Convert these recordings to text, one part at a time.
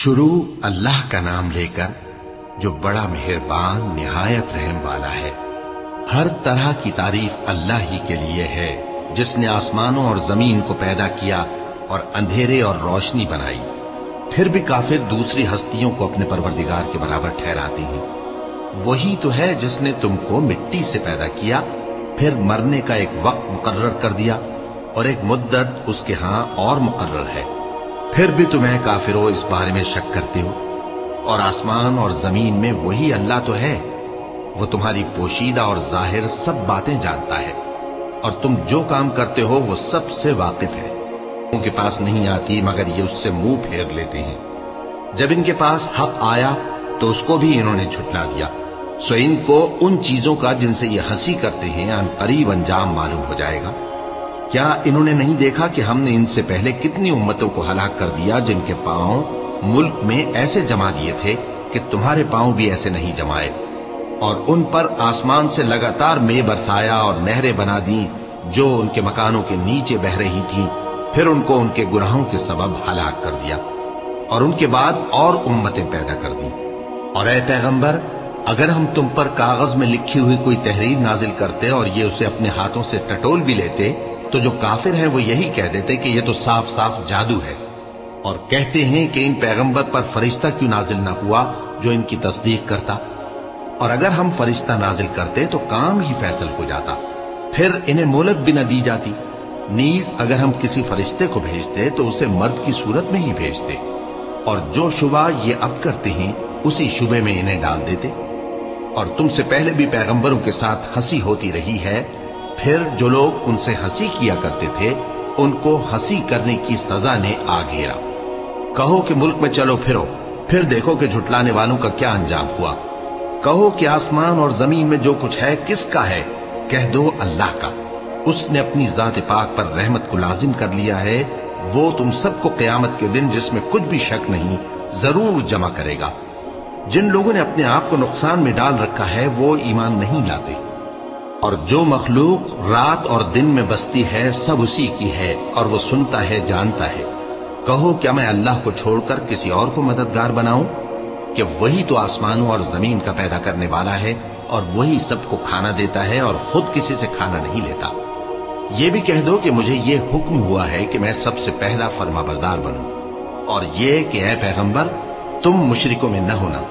شروع اللہ کا نام لے کر جو بڑا مہربان نہایت رحم والا ہے۔ ہر طرح کی تعریف اللہ ہی کے لیے ہے جس نے آسمانوں اور زمین کو پیدا کیا اور اندھیرے اور روشنی بنائی۔ پھر بھی کافر دوسری ہستیوں کو اپنے پروردگار کے برابر ٹھہراتے ہیں۔ وہی تو ہے جس نے تم کو مٹی سے پیدا کیا، پھر مرنے کا ایک وقت مقرر کر دیا اور ایک مدت اس کے ہاں اور مقرر ہے۔ پھر بھی تمہیں کافروں اس بارے میں شک کرتے ہو، اور آسمان اور زمین میں وہی اللہ تو ہے۔ وہ تمہاری پوشیدہ اور ظاہر سب باتیں جانتا ہے، اور تم جو کام کرتے ہو وہ سب سے واقف ہے۔ ان کے پاس نہیں آتی مگر یہ اس سے منہ پھیر لیتے ہیں۔ جب ان کے پاس حق آیا تو اس کو بھی انہوں نے جھٹلا دیا، سو ان کو ان چیزوں کا جن سے یہ ہنسی کرتے ہیں ان قریب انجام معلوم ہو جائے گا۔ کیا انہوں نے نہیں دیکھا کہ ہم نے ان سے پہلے کتنی امتوں کو ہلاک کر دیا جن کے پاؤں ملک میں ایسے جما دیے تھے کہ تمہارے پاؤں بھی ایسے نہیں جمائے، اور ان پر آسمان سے لگاتار مے برسایا اور نہریں بنا دیں جو ان کے مکانوں کے نیچے بہ رہی تھیں، پھر ان کو ان کے گناہوں کے سبب ہلاک کر دیا، اور ان کے بعد اور امتیں پیدا کر دیں۔ اور اے پیغمبر، اگر ہم تم پر کاغذ میں لکھی ہوئی کوئی تحریر نازل کرتے اور یہ اسے اپنے ہاتھوں سے ٹٹول بھی لیتے تو جو کافر ہیں وہ یہی کہہ دیتے کہ یہ تو صاف صاف جادو ہے، اور کہتے ہیں کہ ان پیغمبر پر فرشتہ کیوں نازل نہ ہوا جو ان کی تصدیق کرتا، اور اگر ہم فرشتہ نازل کرتے تو کام ہی فیصل ہو جاتا، پھر انہیں مہلت بھی نہ دی جاتی۔ نیز اگر ہم کسی فرشتے کو بھیجتے تو اسے مرد کی صورت میں ہی بھیجتے، اور جو شبہ یہ اب کرتے ہیں اسی شبے میں انہیں ڈال دیتے۔ اور تم سے پہلے بھی پیغمبروں کے ساتھ ہنسی ہوتی رہی ہے، پھر جو لوگ ان سے ہنسی کیا کرتے تھے ان کو ہنسی کرنے کی سزا نے آ گھیرا۔ کہو کہ ملک میں چلو پھرو، پھر دیکھو کہ جھٹلانے والوں کا کیا انجام ہوا۔ کہو کہ آسمان اور زمین میں جو کچھ ہے کس کا ہے؟ کہہ دو اللہ کا۔ اس نے اپنی ذات پاک پر رحمت کو لازم کر لیا ہے۔ وہ تم سب کو قیامت کے دن جس میں کچھ بھی شک نہیں ضرور جمع کرے گا۔ جن لوگوں نے اپنے آپ کو نقصان میں ڈال رکھا ہے وہ ایمان نہیں لاتے، اور جو مخلوق رات اور دن میں بستی ہے سب اسی کی ہے، اور وہ سنتا ہے جانتا ہے۔ کہو کیا میں اللہ کو چھوڑ کر کسی اور کو مددگار بناؤں؟ کہ وہی تو آسمانوں اور زمین کا پیدا کرنے والا ہے، اور وہی سب کو کھانا دیتا ہے اور خود کسی سے کھانا نہیں لیتا۔ یہ بھی کہہ دو کہ مجھے یہ حکم ہوا ہے کہ میں سب سے پہلا فرما بردار بنوں، اور یہ کہ اے پیغمبر تم مشرکوں میں نہ ہونا۔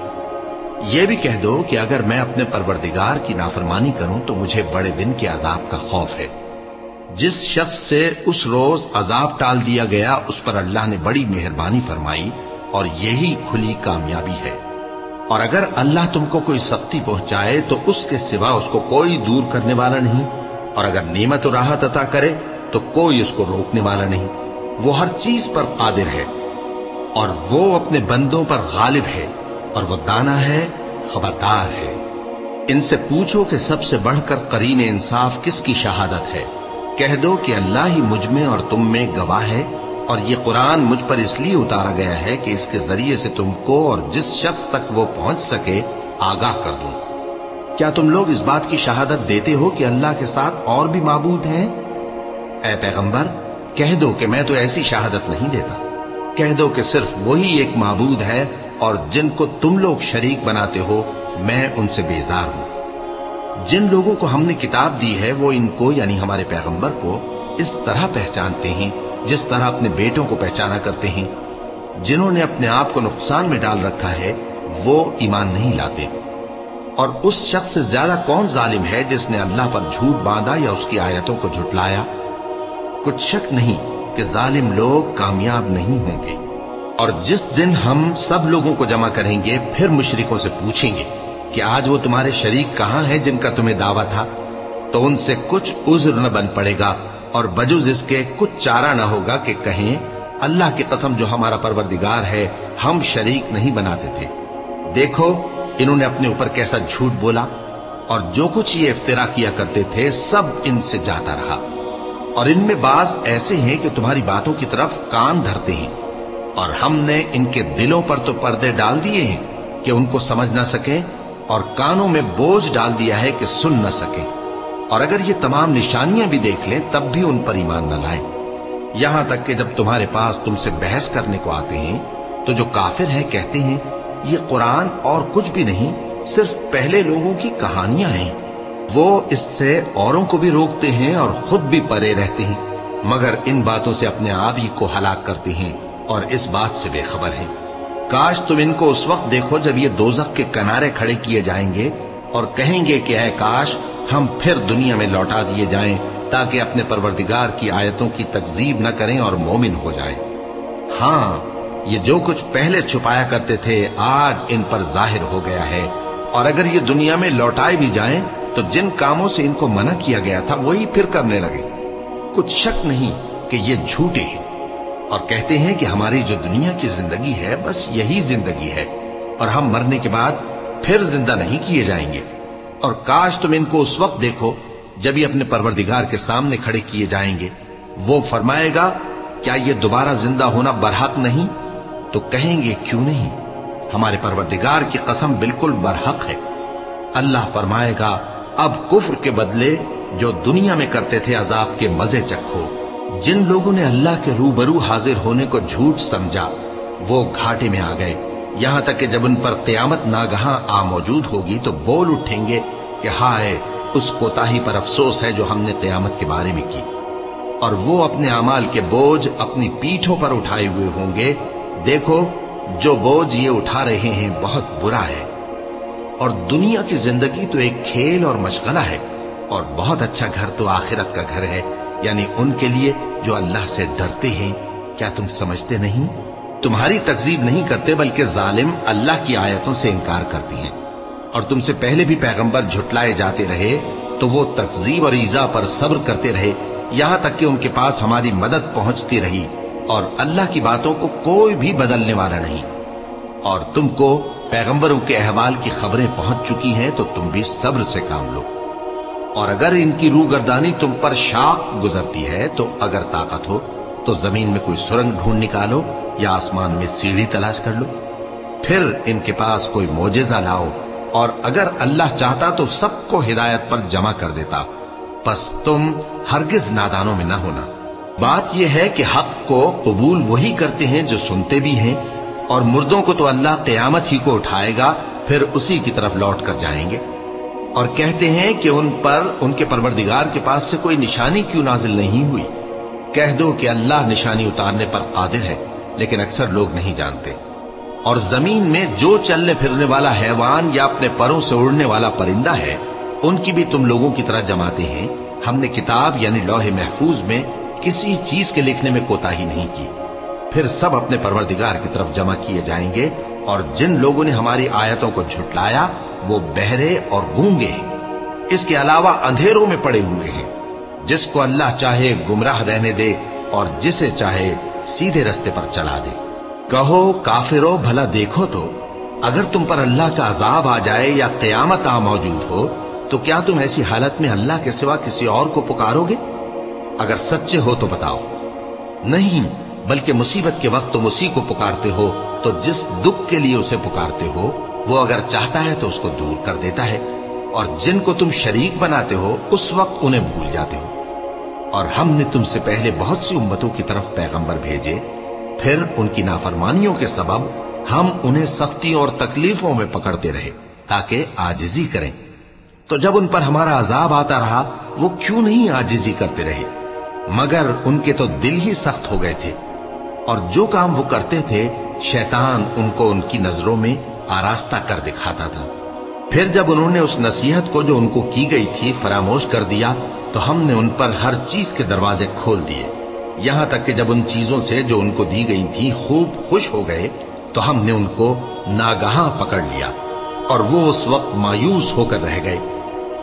یہ بھی کہہ دو کہ اگر میں اپنے پروردگار کی نافرمانی کروں تو مجھے بڑے دن کے عذاب کا خوف ہے۔ جس شخص سے اس روز عذاب ٹال دیا گیا اس پر اللہ نے بڑی مہربانی فرمائی، اور یہی کھلی کامیابی ہے۔ اور اگر اللہ تم کو کوئی سختی پہنچائے تو اس کے سوا اس کو کوئی دور کرنے والا نہیں، اور اگر نعمت و راحت عطا کرے تو کوئی اس کو روکنے والا نہیں۔ وہ ہر چیز پر قادر ہے، اور وہ اپنے بندوں پر غالب ہے، اور وہ دانا ہے، خبردار ہے۔ ان سے پوچھو کہ سب سے بڑھ کر قرین انصاف کس کی شہادت ہے؟ کہہ دو کہ اللہ ہی مجھ میں اور تم میں گواہ ہے، اور یہ قرآن مجھ پر اس لیے اتارا گیا ہے کہ اس کے ذریعے سے تم کو اور جس شخص تک وہ پہنچ سکے آگاہ کر دوں۔ کیا تم لوگ اس بات کی شہادت دیتے ہو کہ اللہ کے ساتھ اور بھی معبود ہیں؟ اے پیغمبر کہہ دو کہ میں تو ایسی شہادت نہیں دیتا۔ کہہ دو کہ صرف وہی ایک معبود ہے، اور جن کو تم لوگ شریک بناتے ہو میں ان سے بیزار ہوں۔ جن لوگوں کو ہم نے کتاب دی ہے وہ ان کو یعنی ہمارے پیغمبر کو اس طرح پہچانتے ہیں جس طرح اپنے بیٹوں کو پہچانا کرتے ہیں۔ جنہوں نے اپنے آپ کو نقصان میں ڈال رکھا ہے وہ ایمان نہیں لاتے۔ اور اس شخص سے زیادہ کون ظالم ہے جس نے اللہ پر جھوٹ باندھا یا اس کی آیتوں کو جھٹلایا؟ کچھ شک نہیں کہ ظالم لوگ کامیاب نہیں ہوں گے۔ اور جس دن ہم سب لوگوں کو جمع کریں گے پھر مشرکوں سے پوچھیں گے کہ آج وہ تمہارے شریک کہاں ہیں جن کا تمہیں دعویٰ تھا؟ تو ان سے کچھ عذر نہ بن پڑے گا، اور بجز اس کے کچھ چارہ نہ ہوگا کہ کہیں اللہ کی قسم جو ہمارا پروردگار ہے ہم شریک نہیں بناتے تھے۔ دیکھو انہوں نے اپنے اوپر کیسا جھوٹ بولا، اور جو کچھ یہ افترا کیا کرتے تھے سب ان سے جاتا رہا۔ اور ان میں بعض ایسے ہیں کہ تمہاری باتوں کی طرف کان دھرتے ہیں، اور ہم نے ان کے دلوں پر تو پردے ڈال دیے ہیں کہ ان کو سمجھ نہ سکیں، اور کانوں میں بوجھ ڈال دیا ہے کہ سن نہ سکیں۔ اور اگر یہ تمام نشانیاں بھی دیکھ لیں تب بھی ان پر ایمان نہ لائیں، یہاں تک کہ جب تمہارے پاس تم سے بحث کرنے کو آتے ہیں تو जो काफिर हैं कहते हैं ये कुरान और कुछ भी नहीं, सिर्फ पहले लोगों की कहानियां हैं। वो इससे औरों को भी रोकते हैं और खुद भी परे रहते हैं, मगर इन बातों से अपने आप ही को हलाक करते हैं और इस बात से बेखबर हैं। काश तुम इनको उस वक्त देखो जब ये दोजख के किनारे खड़े किए जाएंगे और कहेंगे कि ऐ काश हम फिर दुनिया में लौटा दिए जाएं ताकि अपने परवरदिगार की आयतों की तकजीब न करें और मोमिन हो जाएं। हाँ, ये जो कुछ पहले छुपाया करते थे आज इन पर जाहिर हो गया है, और अगर ये दुनिया में लौटाए भी जाएं तो जिन कामों से इनको मना किया गया था वही फिर करने लगे। कुछ शक नहीं कि ये झूठे हैं और कहते हैं कि हमारी जो दुनिया की जिंदगी है बस यही जिंदगी है और हम मरने के बाद फिर जिंदा नहीं किए जाएंगे। और काश तुम इनको उस वक्त देखो जब ये अपने परवरदिगार के सामने खड़े किए जाएंगे। वो फरमाएगा, क्या ये दोबारा जिंदा होना बरहक नहीं? तो कहेंगे, क्यों नहीं, हमारे परवरदिगार की कसम बिल्कुल बरहक है। अल्लाह फरमाएगा, अब कुफ्र के बदले जो दुनिया में करते थे अजाब के मजे चखो। जिन लोगों ने अल्लाह के रूबरू हाजिर होने को झूठ समझा वो घाटे में आ गए, यहां तक कि जब उन पर क़यामत नागहां आ मौजूद होगी तो बोल उठेंगे कि हाय, उस कोताही पर अफसोस है जो हमने क़यामत के बारे में की। और वो अपने अमाल के बोझ अपनी पीठों पर उठाए हुए होंगे। देखो, जो बोझ ये उठा रहे हैं बहुत बुरा है। और दुनिया की जिंदगी तो एक खेल और मशगला है, और बहुत अच्छा घर तो आखिरत का घर है, यानी उनके लिए जो अल्लाह से डरते हैं। क्या तुम समझते नहीं? तुम्हारी तकजीब नहीं करते बल्कि जालिम अल्लाह की आयतों से इनकार करती हैं। और तुमसे पहले भी पैगंबर झुटलाए जाते रहे तो वो तकजीब और ईजा पर सब्र करते रहे, यहां तक कि उनके पास हमारी मदद पहुंचती रही और अल्लाह की बातों को कोई भी बदलने वाला नहीं। और तुमको पैगंबरों के अहवाल की खबरें पहुंच चुकी हैं तो तुम भी सब्र से काम लो। और अगर इनकी रूगर्दानी तुम पर शाख गुजरती है तो अगर ताकत हो तो जमीन में कोई सुरंग ढूंढ निकालो या आसमान में सीढ़ी तलाश कर लो, फिर इनके पास कोई मोजेजा लाओ। और अगर अल्लाह चाहता तो सबको हिदायत पर जमा कर देता, बस तुम हरगिज नादानों में न होना। बात यह है कि हक को कबूल वही करते हैं जो सुनते भी हैं, और मुर्दों को तो अल्लाह क़यामत ही को उठाएगा, फिर उसी की तरफ लौट कर जाएंगे। और कहते हैं कि उन पर उनके परवरदिगार के पास से कोई निशानी क्यों नाजिल नहीं हुई। कह दो कि अल्लाह निशानी उतारने पर कादिर है, लेकिन अक्सर लोग नहीं जानते। और जमीन में जो चलने फिरने वाला हैवान या अपने परों से उड़ने वाला परिंदा है उनकी भी तुम लोगों की तरह जमाते हैं। हमने किताब यानी लौहे महफूज में किसी चीज के लिखने में कोताही नहीं की। फिर सब अपने परवरदिगार की तरफ जमा किए जाएंगे। और जिन लोगों ने हमारी आयतों को झुटलाया वो बहरे और गूंगे हैं, इसके अलावा अंधेरों में पड़े हुए हैं। जिसको अल्लाह चाहे गुमराह रहने दे और जिसे चाहे सीधे रास्ते पर चला दे। कहो काफिरो, भला देखो तो अगर तुम पर अल्लाह का अजाब आ जाए या क़यामत आ मौजूद हो तो क्या तुम ऐसी हालत में अल्लाह के सिवा किसी और को पुकारोगे? अगर सच्चे हो तो बताओ। नहीं, बल्कि मुसीबत के वक्त तुम उसी को पुकारते हो, तो जिस दुख के लिए उसे पुकारते हो वो अगर चाहता है तो उसको दूर कर देता है। और जिनको तुम शरीक बनाते हो उस वक्त उन्हें भूल जाते हो। और हमने तुमसे पहले बहुत सी उम्मतों की तरफ पैगंबर भेजे, फिर उनकी नाफरमानियों के सबब हम उन्हें सख्तियों और तकलीफों में पकड़ते रहे ताकि आजिजी करें। तो जब उन पर हमारा अजाब आता रहा वो क्यों नहीं आजिजी करते रहे, मगर उनके तो दिल ही सख्त हो गए थे। और जो काम वो करते थे शैतान उनको उनकी नजरों में आरास्ता कर दिखाता था। फिर जब उन्होंने उस नसीहत को जो उनको की गई थी फरामोश कर दिया तो हमने उन पर हर चीज के दरवाजे खोल दिए, यहां तक कि जब उन चीजों से जो उनको दी गई थी खूब खुश हो गए तो हमने उनको नागहां पकड़ लिया और वो उस वक्त मायूस होकर रह गए।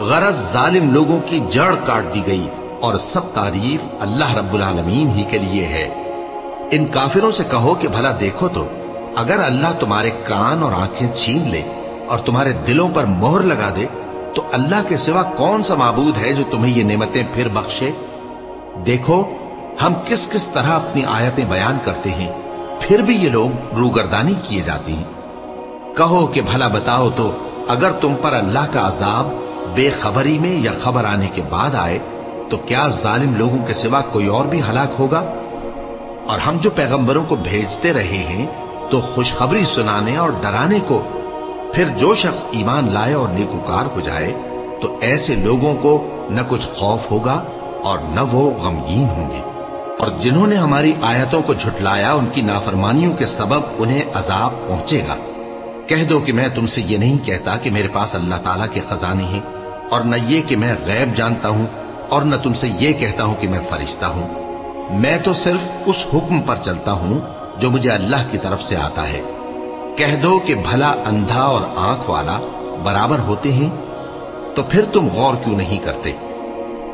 गरज जालिम लोगों की जड़ काट दी गई और सब तारीफ अल्लाह रब्बुल आलमीन ही के लिए है। इन काफिरों से कहो कि भला देखो तो अगर अल्लाह तुम्हारे कान और आंखें छीन ले और तुम्हारे दिलों पर मोहर लगा दे तो अल्लाह के सिवा कौन सा माबूद है जो तुम्हें ये नेमतें फिर बख्शे। देखो हम किस किस तरह अपनी आयतें बयान करते हैं, फिर भी ये लोग रूगर्दानी किए जाती हैं। कहो कि भला बताओ तो अगर तुम पर अल्लाह का अजाब बेखबरी में या खबर आने के बाद आए तो क्या जालिम लोगों के सिवा कोई और भी हलाक होगा। और हम जो पैगंबरों को भेजते रहे हैं तो खुशखबरी सुनाने और डराने को। फिर जो शख्स ईमान लाए और नेकूकार हो जाए तो ऐसे लोगों को न कुछ खौफ होगा और न वो गमगीन होंगे। और जिन्होंने हमारी आयतों को झुटलाया उनकी नाफरमानियों के सबब उन्हें अजाब पहुंचेगा। कह दो कि मैं तुमसे ये नहीं कहता कि मेरे पास अल्लाह ताला के खजाने हैं, और न ये कि मैं गैब जानता हूं, और न तुमसे ये कहता हूं कि मैं फरिश्ता हूं। मैं तो सिर्फ उस हुक्म पर चलता हूं जो मुझे अल्लाह की तरफ से आता है। कह दो कि भला अंधा और आंख वाला बराबर होते हैं, तो फिर तुम गौर क्यों नहीं करते?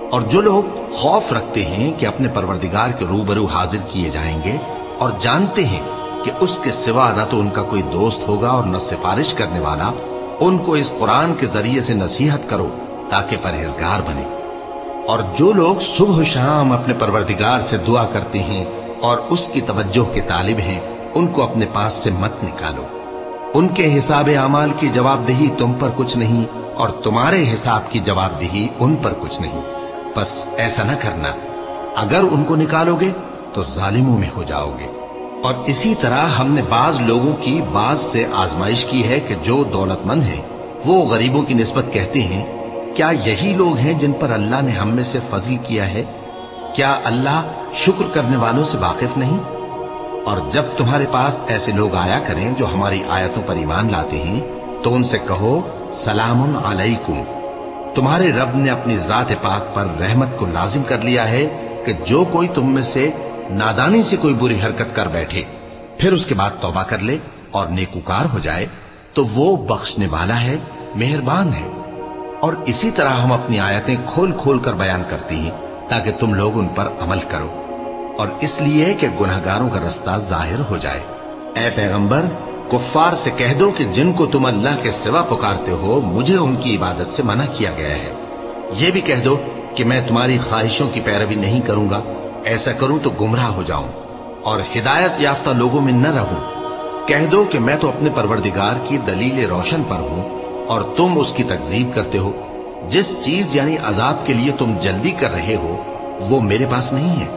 और जो लोग खौफ रखते हैं कि अपने परवरदिगार के रूबरू हाजिर किए जाएंगे और जानते हैं कि उसके सिवा न तो उनका कोई दोस्त होगा और न सिफारिश करने वाला, उनको इस कुरान के जरिए से नसीहत करो ताकि परहेजगार बने। और जो लोग सुबह शाम अपने परवरदिगार से दुआ करते हैं और उसकी तवज्जो के तालिब हैं, उनको अपने पास से मत निकालो। उनके हिसाब अमाल की जवाबदेही तुम पर कुछ नहीं और तुम्हारे हिसाब की जवाबदेही उन पर कुछ नहीं। बस ऐसा न करना, अगर उनको निकालोगे तो जालिमों में हो जाओगे। और इसी तरह हमने बाज लोगों की बाज से आजमाइश की है कि जो दौलतमंद हैं वो गरीबों की निस्बत कहते हैं, क्या यही लोग हैं जिन पर अल्लाह ने हम में से फजल किया है? क्या अल्लाह शुक्र करने वालों से वाकिफ नहीं? और जब तुम्हारे पास ऐसे लोग आया करें जो हमारी आयतों पर ईमान लाते हैं, तो उनसे कहो सलामुन अलैकुम। तुम्हारे रब ने अपनी जात पाक पर रहमत को लाजिम कर लिया है कि जो कोई तुम में से नादानी से कोई बुरी हरकत कर बैठे, फिर उसके बाद तौबा कर ले और नेकूकार हो जाए, तो वो बख्शने वाला है, मेहरबान है। और इसी तरह हम अपनी आयतें खोल खोल कर बयान करती हैं ताकि तुम लोग उन पर अमल करो, और इसलिए कि गुनहगारों का रास्ता जाहिर हो जाए। ऐ पैगंबर, कुफ्फार से कह दो कि जिनको तुम अल्लाह के सिवा पुकारते हो, मुझे उनकी इबादत से मना किया गया है। यह भी कह दो कि मैं तुम्हारी ख्वाहिशों की पैरवी नहीं करूंगा, ऐसा करूं तो गुमराह हो जाऊं और हिदायत याफ्ता लोगों में न रहूं। कह दो कि मैं तो अपने परवरदिगार की दलील रोशन पर हूं और तुम उसकी तकजीब करते हो। जिस चीज यानी अजाब के लिए तुम जल्दी कर रहे हो वो मेरे पास नहीं है।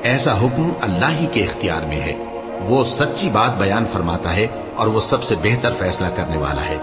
ऐसा हुक्म अल्लाह ही के इख्तियार में है। वो सच्ची बात बयान फरमाता है और वो सबसे बेहतर फैसला करने वाला है।